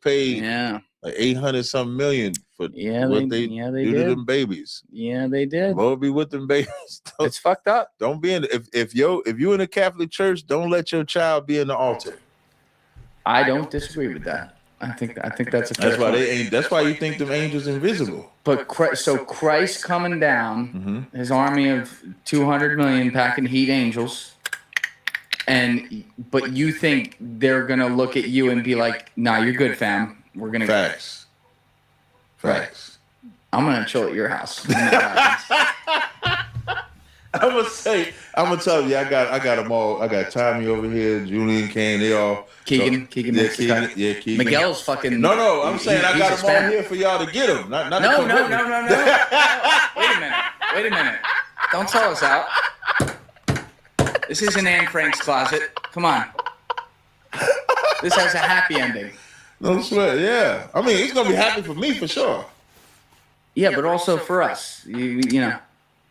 paid like 800 something million for what they do to them babies. Yeah, they did. Lord be with them babies. It's fucked up. Don't be in if you in a Catholic church, don't let your child be in the altar. I don't disagree with that. I think that's a fair that's why they ain't. That's why you think them angels invisible. But Christ coming down, his army of 200 million packing heat angels, but you think they're gonna look at you and be like, "Nah, you're good, fam. We're gonna facts." I'm gonna chill at your house. I'm gonna tell you, I got them all. I got Tommy over here, Julian, Kane, they all. Keegan. Keegan. Miguel's fucking. No. I'm saying I got them all here for y'all to get them. Not no. Wait a minute. Don't tell us out. This isn't Anne Frank's closet. Come on. This has a happy ending. No sweat. Yeah. I mean, it's gonna be happy for me for sure. Yeah, but also for us. You know.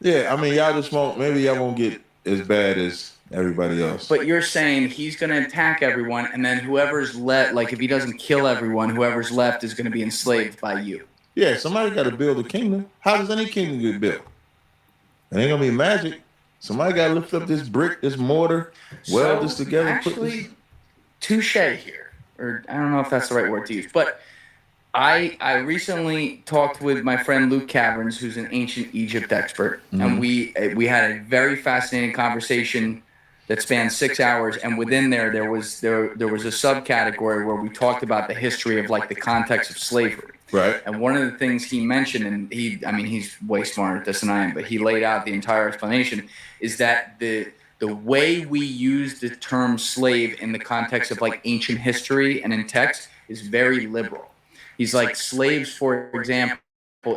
Yeah, I mean, y'all just won't. Maybe y'all won't get as bad as everybody else. But you're saying he's going to attack everyone, and then whoever's left, like if he doesn't kill everyone, whoever's left is going to be enslaved by you. Yeah, somebody got to build a kingdom. How does any kingdom get built? It ain't gonna be magic. Somebody got to lift up this brick, this mortar, weld this together. Actually, touche here, or I don't know if that's the right word to use, but. I recently talked with my friend Luke Caverns, who's an ancient Egypt expert, and we had a very fascinating conversation that spanned 6 hours. And within there was a subcategory where we talked about the history of like the context of slavery. Right. And one of the things he mentioned, and he's way smarter at this than I am, but he laid out the entire explanation, is that the way we use the term slave in the context of like ancient history and in text is very liberal. He's like slaves, for example,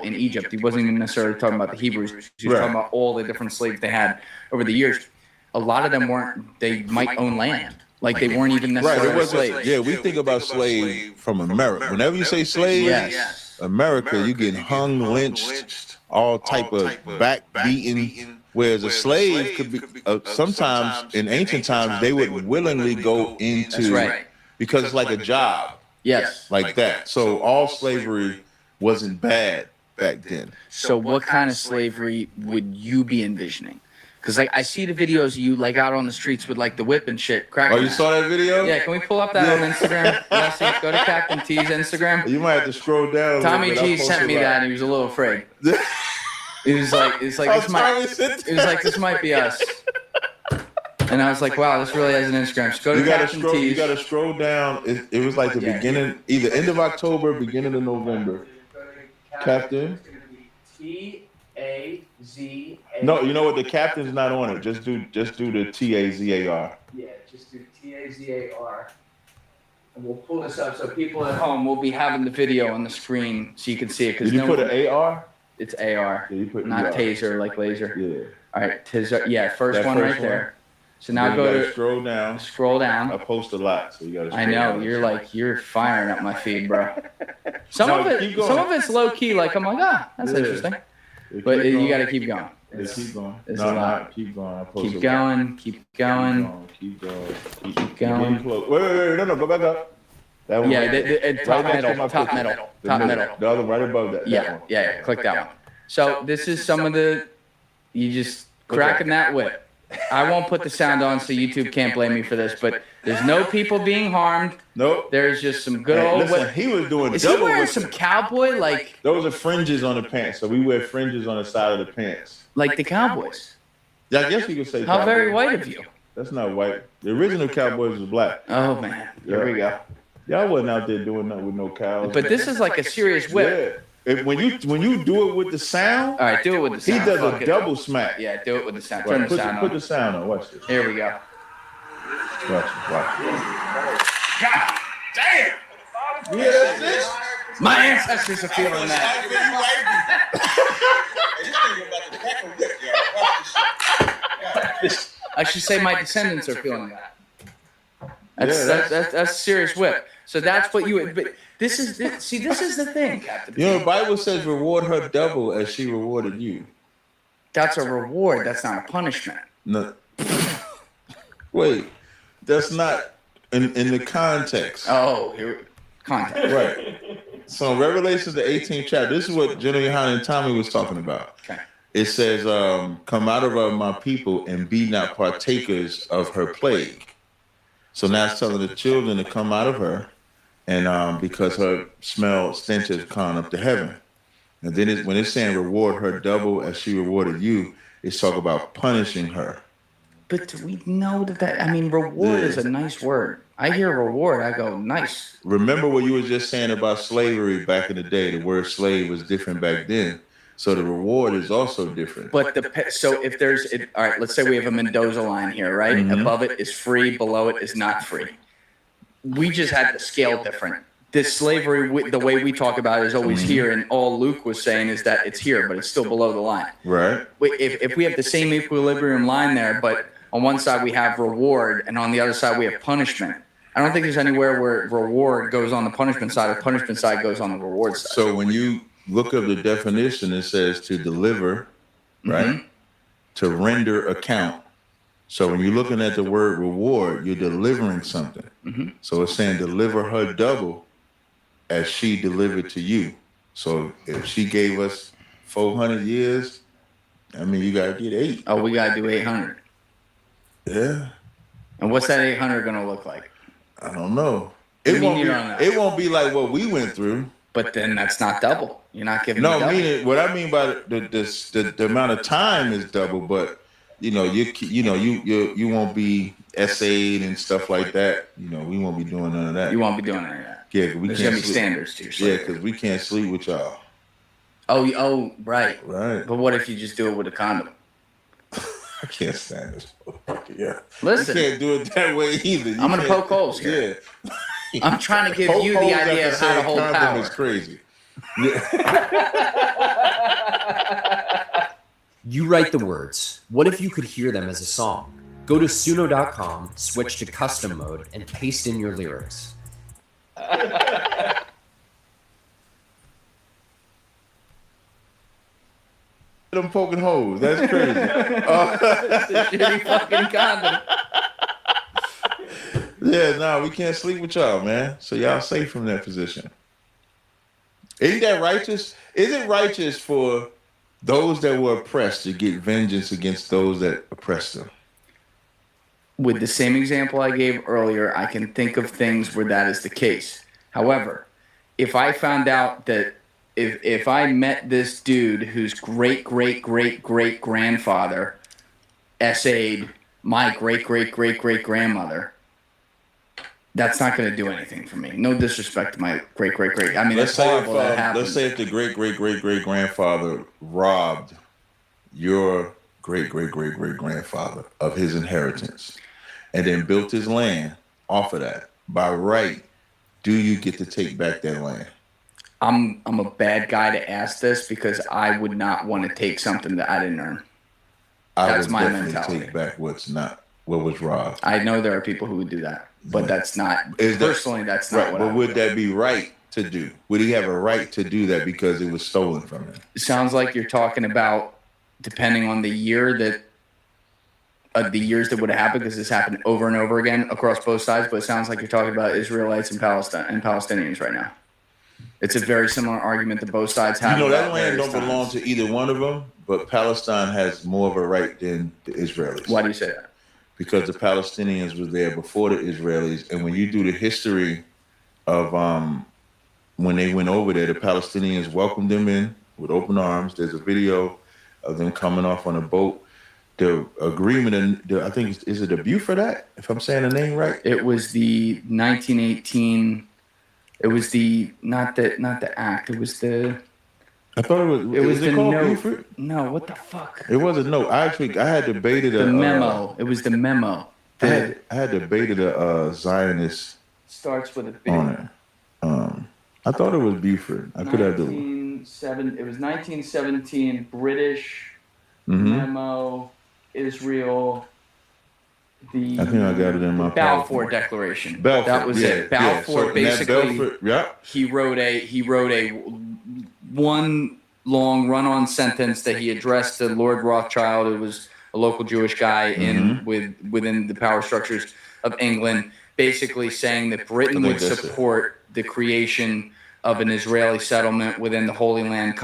in Egypt. He wasn't even necessarily talking about the Hebrews. He was talking about all the different slaves they had over the years. A lot of them they might own land. Like they weren't even necessarily slaves. Yeah, we think about slave from America. Whenever you say slave, America, you get hung, lynched, all type of back beaten. Whereas a slave could be, sometimes in ancient times, they would willingly go into, because it's like a job. Yes. Like that. So all slavery wasn't bad back then. So what kind of slavery would you be envisioning? Because like I see the videos of you like out on the streets with like the whip and shit. Oh, you saw that video? Yeah, can we pull up that on Instagram? Go to Captain T's Instagram. You might have to scroll down. Tommy G sent me that and he was a little afraid. It was like this might be us. And I was like, wow, this really has an Instagram. So go to Captain T's. You got to scroll down. It was like the beginning, either end of October, beginning of November. Captain. T-A-Z-A-R. No, you know what? The captain's not on it. Just do the T-A-Z-A-R. Yeah, just do T-A-Z-A-R. And we'll pull this up so people at home will be having the video on the screen so you can see it. Did you put an A-R? It's A-R, not taser like laser. Yeah. All right, first one right there. So now go to scroll down. Scroll down. I post a lot, so you got to. I know you're firing up my feed, bro. Some of it's low key. Like I'm like, that's interesting. But you got to keep going. Keep going. It's a lot. Keep going. Keep going. Keep going. Wait, no, go back up. That one. Yeah, top middle. The other right above that. Yeah. Click that one. So this is some of the. You just cracking that whip. I won't put the sound on so YouTube can't blame me for this, but there's no people being harmed. Nope. There's just some good old... Listen, he was doing Is double... he wearing some cowboy, like... Those are fringes on the pants, so we wear fringes on the side of the pants. Like the Cowboys? Yeah, I guess you could say How very white of you. That's not white. The original Cowboys was black. Oh, man. Here we go. Y'all wasn't out there doing nothing with no cows. But this is like a serious whip. Yeah. When you do it with the sound, all right, do it with the sound. He does a double smack. Yeah, do it with the sound. Turn the sound on. Put the sound on. Watch this. Here we go. Watch. God damn! Yeah, that's it. My ancestors are feeling that. I should say my descendants are feeling that. That's a serious whip. So that's what you. But this is the thing, Captain. You know, the Bible says reward her double as she rewarded you. That's a reward. That's not a punishment. No. Wait, that's not in the context. Oh, here. context. Right. So in Revelation, the 18th chapter, this is what Julian and Tommy was talking about. Okay. It says, come out of her, my people, and be not partakers of her plague. So now it's telling the children to come out of her, and because her stench has gone up to heaven. And then when it's saying reward her double as she rewarded you, it's talking about punishing her. But do we know that, I mean, reward is a nice word. I hear reward, I go, nice. Remember what you were just saying about slavery back in the day. The word slave was different back then. So the reward is also different. But so if all right, let's say we have a Mendoza line here, right? Mm-hmm. Above it is free, below it is not free. We just had the scale different. This slavery, the way we talk about it, is always here, and all Luke was saying is that it's here, but it's still below the line. Right. If we have the same equilibrium line there, but on one side we have reward, and on the other side we have punishment. I don't think there's anywhere where reward goes on the punishment side, or punishment side goes on the reward side. So when you look up the definition, it says to deliver, right? Mm-hmm. To render account. So when you're looking at the word reward, you're delivering something. Mm-hmm. So it's saying deliver her double as she delivered to you. So if she gave us 400 years, I mean, you got to get 8. Oh, we got to do 800. Yeah. And what's that 800 going to look like? I don't know. It won't be like what we went through. But then that's not double. You're not giving no, me double. Meaning what I mean by the amount of time is double, but you won't be essayed and stuff like that. You know, we won't be doing none of that. You won't be doing any of that. Yeah, because there's gonna be standards to your slavery. Yeah, because we can't sleep with y'all. Oh, right. Right. But what if you just do it with a condom? I can't stand this. Yeah. Listen, you can't do it that way either. I'm gonna poke holes here. Yeah. I'm trying to give you the idea of how to hold power. Is crazy. You write the words. What if you could hear them as a song? Go to suno.com, switch to custom mode, and paste in your lyrics. I'm poking holes. That's crazy. It's a shitty fucking condom. Yeah, no, we can't sleep with y'all, man. So y'all safe from that position. Ain't that righteous? Is it righteous for those that were oppressed to get vengeance against those that oppressed them? With the same example I gave earlier, I can think of things where that is the case. However, if I found out that if I met this dude whose great-great-great-great-grandfather essayed my great-great-great-great-grandmother, that's not going to do anything for me. No disrespect to my great-great-great. I mean, it's horrible that happened. Let's say if the great-great-great-great-grandfather robbed your great-great-great-great-grandfather of his inheritance and then built his land off of that, by right, do you get to take back that land? I'm a bad guy to ask this because I would not want to take something that I didn't earn. That's my mentality. Take back what was robbed. I know there are people who would do that, but that's not personally. That's not right, what. But would that be right to do? Would he have a right to do that because it was stolen from him? It sounds like you're talking about depending on the year that. The years that would have happened, because this happened over and over again across both sides, but it sounds like you're talking about Israelites and Palestine and Palestinians right now. It's a very similar argument that both sides have. You know, that land don't belong to either one of them, but Palestine has more of a right than the Israelis. Why do you say that? Because the Palestinians were there before the Israelis, and when you do the history of when they went over there, the Palestinians welcomed them in with open arms. There's a video of them coming off on a boat. The agreement, and I think, is it a Buford Act, if I'm saying the name right? It was the 1918. It was not the act. It was the. I thought it was the note. Buford? No, what the fuck? It wasn't no. I had debated the memo. It was the memo. I had debated a Zionist. Starts with a B. On it. I thought it was Buford. I could have It was 1917 British memo. Israel, I think I got it in my Balfour Declaration. Balfour, that was it. Balfour, so basically. Balfour, he wrote a one long run-on sentence that he addressed to Lord Rothschild, who was a local Jewish guy within the power structures of England. basically saying that Britain would support the creation of an Israeli settlement within the Holy Land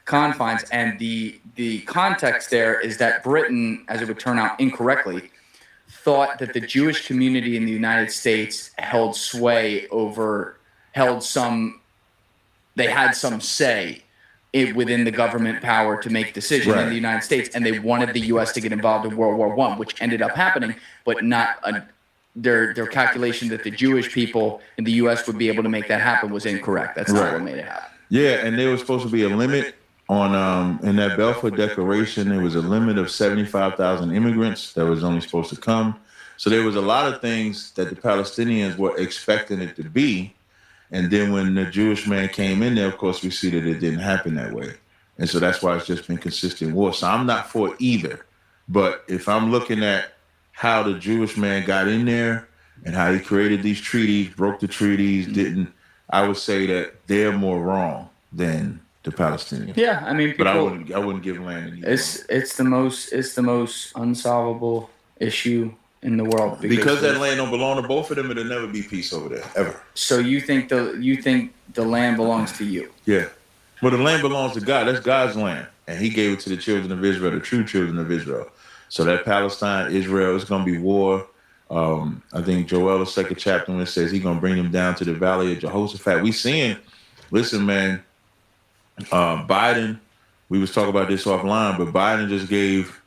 confines. And the context there is that Britain, as it would turn out incorrectly, thought that the Jewish community in the United States held sway over, they had some say within the government power to make decisions in the United States, and they wanted the U.S. to get involved in World War I, which ended up happening, but not their calculation that the Jewish people in the U.S. would be able to make that happen was incorrect. That's not what made it happen. Yeah, and there was supposed to be a limit on in that Balfour Declaration. There was a limit of 75,000 immigrants that was only supposed to come. So there was a lot of things that the Palestinians were expecting it to be. And then when the Jewish man came in there, of course, we see that it didn't happen that way. And so that's why it's just been consistent war. So I'm not for either. But if I'm looking at how the Jewish man got in there and how he created these treaties, broke the treaties, I would say that they're more wrong than the Palestinians. Yeah, I mean, but I wouldn't give land any. It's the most unsolvable issue in the world because that land don't belong to both of them. It'll never be peace over there ever. So you think the land belongs to you? Yeah. Well, the land belongs to God. That's God's land, and He gave it to the children of Israel, the true children of Israel. So that Palestine, Israel, it's going to be war. I think Joel, the 2nd chapter, when it says He's going to bring them down to the valley of Jehoshaphat. We seeing, listen, man, Biden, we was talking about this offline, but Biden just gave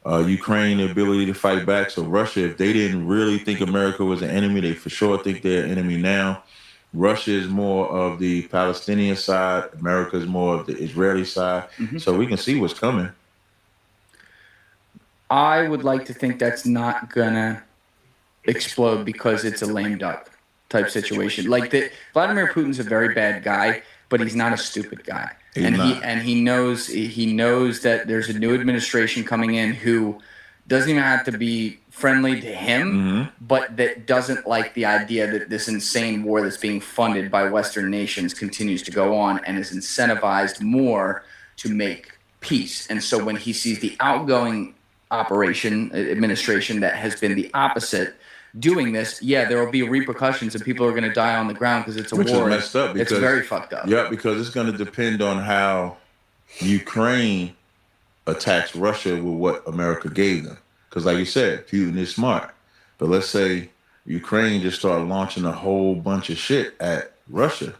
Ukraine the ability to fight back. So Russia, if they didn't really think America was an enemy, they for sure think they're an enemy now. Russia is more of the Palestinian side. America is more of the Israeli side. Mm-hmm. So we can see what's coming. I would like to think that's not gonna explode because it's a lame duck type situation. Like Vladimir Putin's a very bad guy, but he's not a stupid guy. He knows that there's a new administration coming in who doesn't even have to be friendly to him, but that doesn't like the idea that this insane war that's being funded by Western nations continues to go on and is incentivized more to make peace. And so when he sees the outgoing administration that has been the opposite doing this, there will be repercussions and people are going to die on the ground because it's a war. Which is messed up. It's very fucked up. Yeah, because it's going to depend on how Ukraine attacks Russia with what America gave them. Because like you said, Putin is smart. But let's say Ukraine just started launching a whole bunch of shit at Russia.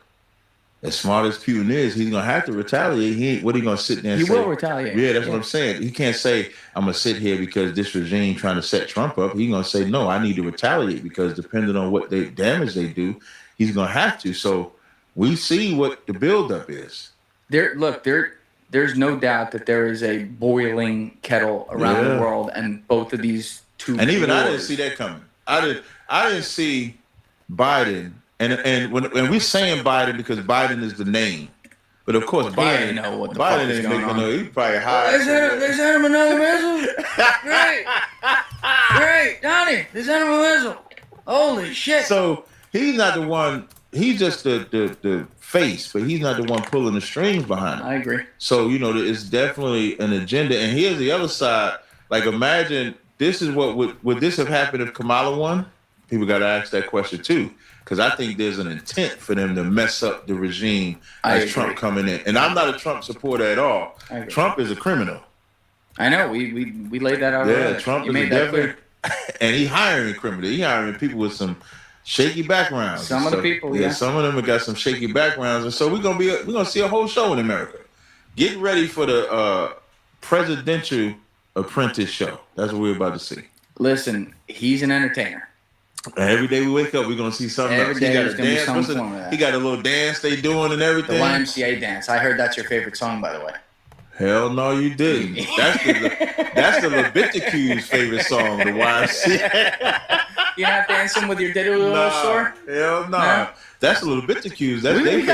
As smart as Putin is, he's going to have to retaliate. What are you going to sit there and say? He will retaliate. Yeah, that's what I'm saying. He can't say, I'm going to sit here because this regime trying to set Trump up. He's going to say, no, I need to retaliate because depending on what damage they do, he's going to have to. So we see what the buildup is. There's no doubt that there is a boiling kettle around the world, and both of these two. And even I didn't see that coming. I didn't see Biden. And when we're saying Biden because Biden is the name, but of course Biden ain't know what the Biden fuck is ain't going making on. no. He probably high. They sent him another missile. Great, Donnie. They sent him a missile. Holy shit! So he's not the one. He's just the face, but he's not the one pulling the strings behind him. I agree. So it's definitely an agenda. And here's the other side. Like imagine this is what would this have happened if Kamala won? People got to ask that question too. Because I think there's an intent for them to mess up the regime as Trump coming in. And I'm not a Trump supporter at all. Trump is a criminal. I know. We laid that out. Yeah, Trump is definitely. And he hiring criminals. He hiring people with some shaky backgrounds. Some of the people, some of them have got some shaky backgrounds. And so we're gonna see a whole show in America. Get ready for the presidential apprentice show. That's what we're about to see. Listen, he's an entertainer. Every day we wake up, we're gonna see something else. He got a dance. He got a little dance they doing and everything. The YMCA dance. I heard that's your favorite song, by the way. Hell no, you didn't. That's the LeBiticu's favorite song, the YMCA. You're not dancing with your diddle store? Hell no. That's the LeBiticu's. That's their favorite.